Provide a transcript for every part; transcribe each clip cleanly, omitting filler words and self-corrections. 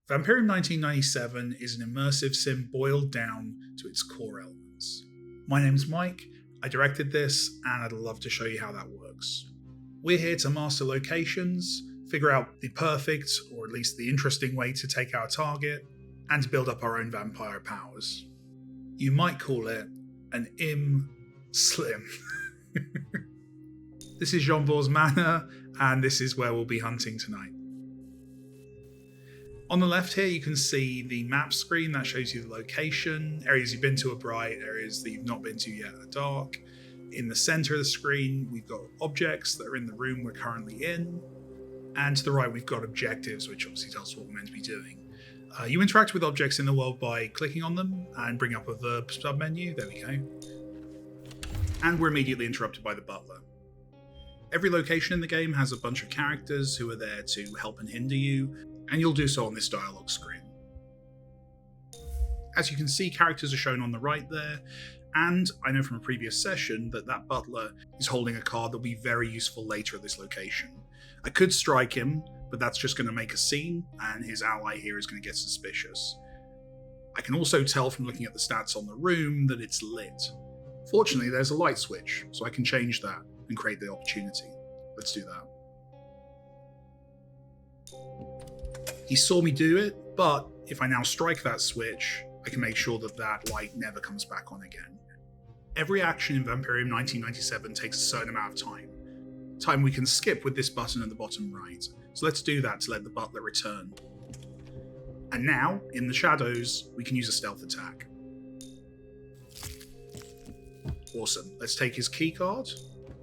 Vampirium 1997 is an immersive sim boiled down to its core elements. My name's Mike, I directed this, and I'd love to show you how that works. We're here to master locations, figure out the perfect, or at least the interesting way to take our target, and to build up our own vampire powers. You might call it an Im-Slim. This is Jean-Paul's Manor, and this is where we'll be hunting tonight. On the left here you can see the map screen that shows you the location, areas you've been to are bright, areas that you've not been to yet are dark. In the centre of the screen we've got objects that are in the room we're currently in, and to the right we've got objectives, which obviously tells us what we're meant to be doing. You interact with objects in the world by clicking on them and bring up a verb submenu, there we go. And we're immediately interrupted by the butler. Every location in the game has a bunch of characters who are there to help and hinder you, and you'll do so on this dialogue screen. As you can see, characters are shown on the right there, and I know from a previous session that that butler is holding a card that'll be very useful later at this location. I could strike him, but that's just going to make a scene, and his ally here is going to get suspicious. I can also tell from looking at the stats on the room that it's lit. Fortunately, there's a light switch, so I can change that and create the opportunity. Let's do that. He saw me do it, but if I now strike that switch, I can make sure that that light never comes back on again. Every action in Vampirium 1997 takes a certain amount of time we can skip with this button at the bottom right, so let's do that to let the butler return. And now, in the shadows, we can use a stealth attack. Awesome, let's take his keycard,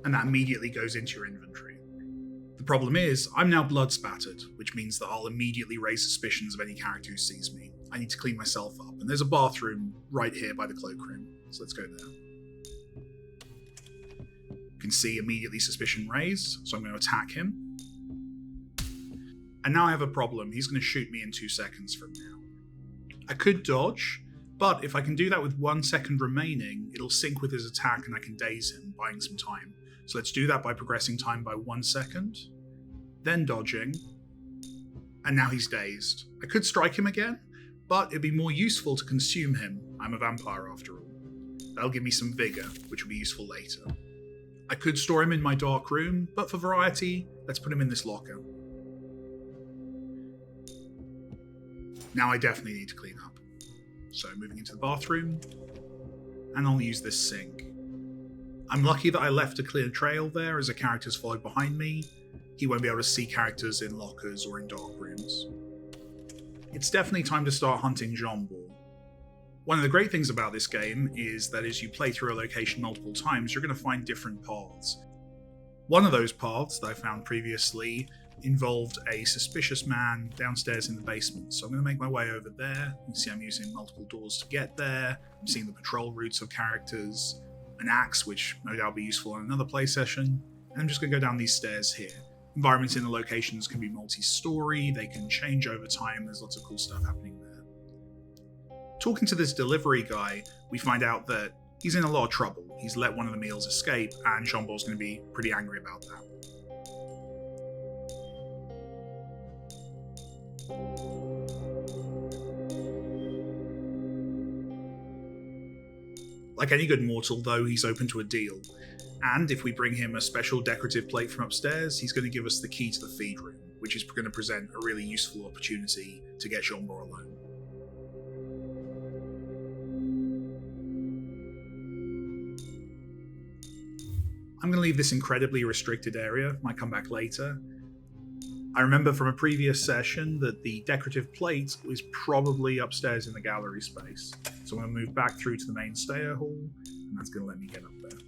and that immediately goes into your inventory. The problem is, I'm now blood spattered, which means that I'll immediately raise suspicions of any character who sees me. I need to clean myself up, and there's a bathroom right here by the cloakroom, so let's go there. You can see immediately suspicion raised, so I'm going to attack him. And now I have a problem, he's going to shoot me in 2 seconds from now. I could dodge, but if I can do that with 1 second remaining, it'll sync with his attack and I can daze him, buying some time. So let's do that by progressing time by 1 second, then dodging, and now he's dazed. I could strike him again, but it'd be more useful to consume him. I'm a vampire after all. That'll give me some vigour, which will be useful later. I could store him in my dark room, but for variety, let's put him in this locker. Now I definitely need to clean up. So moving into the bathroom, and I'll use this sink. I'm lucky that I left a clear trail there as a character's followed behind me. He won't be able to see characters in lockers or in dark rooms. It's definitely time to start hunting Jean-Paul. One of the great things about this game is that as you play through a location multiple times, you're going to find different paths. One of those paths that I found previously involved a suspicious man downstairs in the basement, so I'm going to make my way over there. You can see I'm using multiple doors to get there. I'm seeing the patrol routes of characters, an axe, which no doubt will be useful in another play session, and I'm just going to go down these stairs here. Environments in the locations can be multi-story, they can change over time, there's lots of cool stuff happening there. Talking to this delivery guy, we find out that he's in a lot of trouble. He's let one of the meals escape, and Jean-Paul's going to be pretty angry about that. Like any good mortal, though, he's open to a deal. And if we bring him a special decorative plate from upstairs, he's going to give us the key to the feed room, which is going to present a really useful opportunity to get Jean-Paul alone. I'm going to leave this incredibly restricted area, might come back later. I remember from a previous session that the decorative plate was probably upstairs in the gallery space. So I'm going to move back through to the main stair hall, and that's going to let me get up there.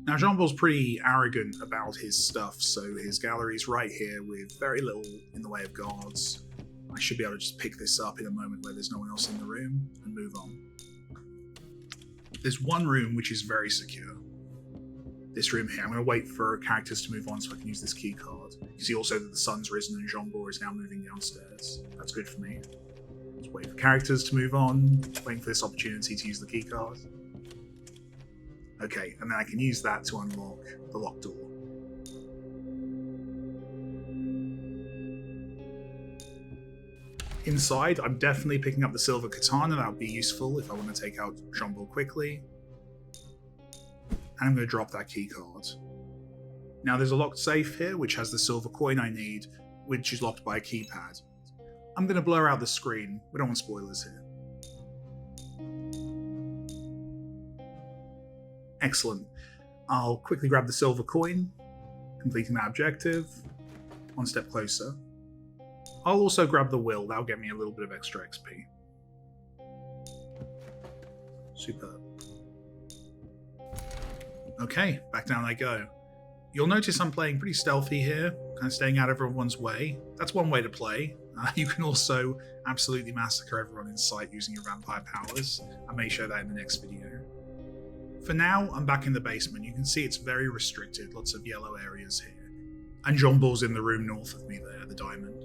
Now Jean-Paul's pretty arrogant about his stuff, so his gallery's right here with very little in the way of guards. I should be able to just pick this up in a moment where there's no one else in the room, and move on. There's one room which is very secure. This room here. I'm going to wait for characters to move on so I can use this key card. You see also that the sun's risen and Jean-Paul is now moving downstairs. That's good for me. Just wait for characters to move on, waiting for this opportunity to use the key card. Okay, and then I can use that to unlock the locked door. Inside, I'm definitely picking up the silver katana. That would be useful if I want to take out Jean-Paul quickly. And I'm going to drop that key card. Now there's a locked safe here, which has the silver coin I need, which is locked by a keypad. I'm going to blur out the screen. We don't want spoilers here. Excellent. I'll quickly grab the silver coin, completing that objective. One step closer. I'll also grab the will. That'll get me a little bit of extra XP. Superb. Okay, back down I go. You'll notice I'm playing pretty stealthy here, kind of staying out of everyone's way. That's one way to play. You can also absolutely massacre everyone in sight using your vampire powers. I may show that in the next video. For now, I'm back in the basement. You can see it's very restricted, lots of yellow areas here. And Jean-Paul's in the room north of me there, the diamond.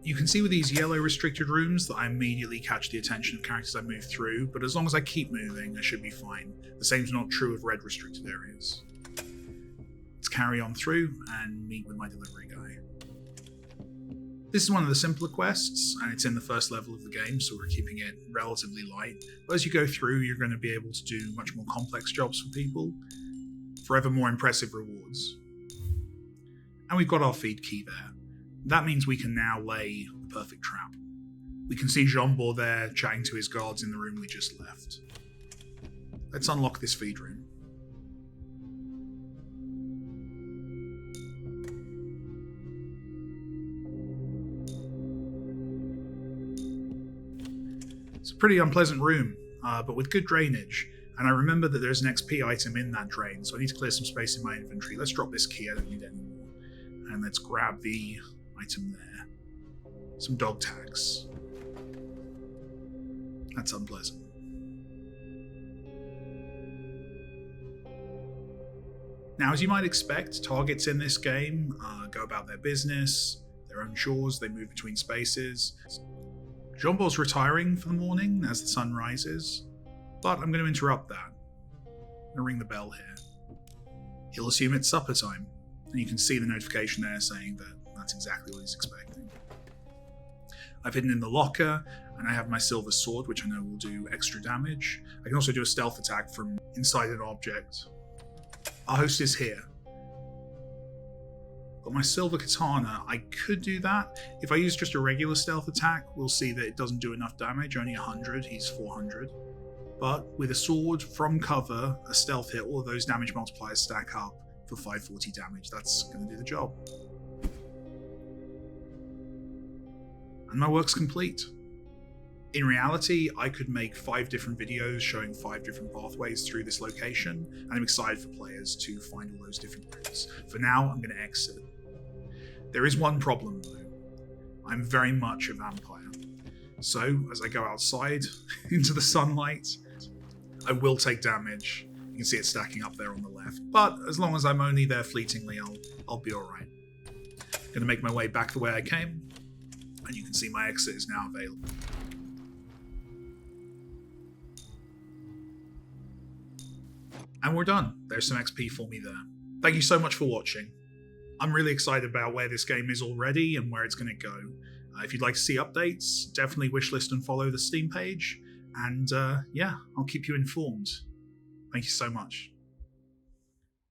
You can see with these yellow restricted rooms that I immediately catch the attention of characters I move through, but as long as I keep moving, I should be fine. The same's not true of red restricted areas. Let's carry on through and meet with my delivery guy. This is one of the simpler quests, and it's in the first level of the game, so we're keeping it relatively light. But as you go through, you're going to be able to do much more complex jobs for people, for ever more impressive rewards. And we've got our feed key there. That means we can now lay the perfect trap. We can see Jean-Paul there chatting to his guards in the room we just left. Let's unlock this feed room. It's a pretty unpleasant room, but with good drainage. And I remember that there's an XP item in that drain, so I need to clear some space in my inventory. Let's drop this key, I don't need it anymore. And let's grab the item there. Some dog tags. That's unpleasant. Now, as you might expect, targets in this game go about their business, their own chores, they move between spaces. Jean-Paul's retiring for the morning as the sun rises, but I'm going to interrupt that. I'm going to ring the bell here. He'll assume it's supper time, and you can see the notification there saying that that's exactly what he's expecting. I've hidden in the locker, and I have my silver sword, which I know will do extra damage. I can also do a stealth attack from inside an object. Our host is here. Got my silver katana. I could do that. If I use just a regular stealth attack, we'll see that it doesn't do enough damage, only 100, he's 400. But with a sword from cover, a stealth hit, all of those damage multipliers stack up for 540 damage. That's going to do the job. And my work's complete. In reality, I could make 5 different videos showing 5 different pathways through this location, and I'm excited for players to find all those different routes. For now, I'm going to exit. There is one problem though. I'm very much a vampire. So, as I go outside into the sunlight, I will take damage. You can see it stacking up there on the left, but as long as I'm only there fleetingly, I'll be alright. I'm going to make my way back the way I came, and you can see my exit is now available. And we're done. There's some XP for me there. Thank you so much for watching. I'm really excited about where this game is already and where it's going to go. If you'd like to see updates, definitely wishlist and follow the Steam page. And yeah, I'll keep you informed. Thank you so much.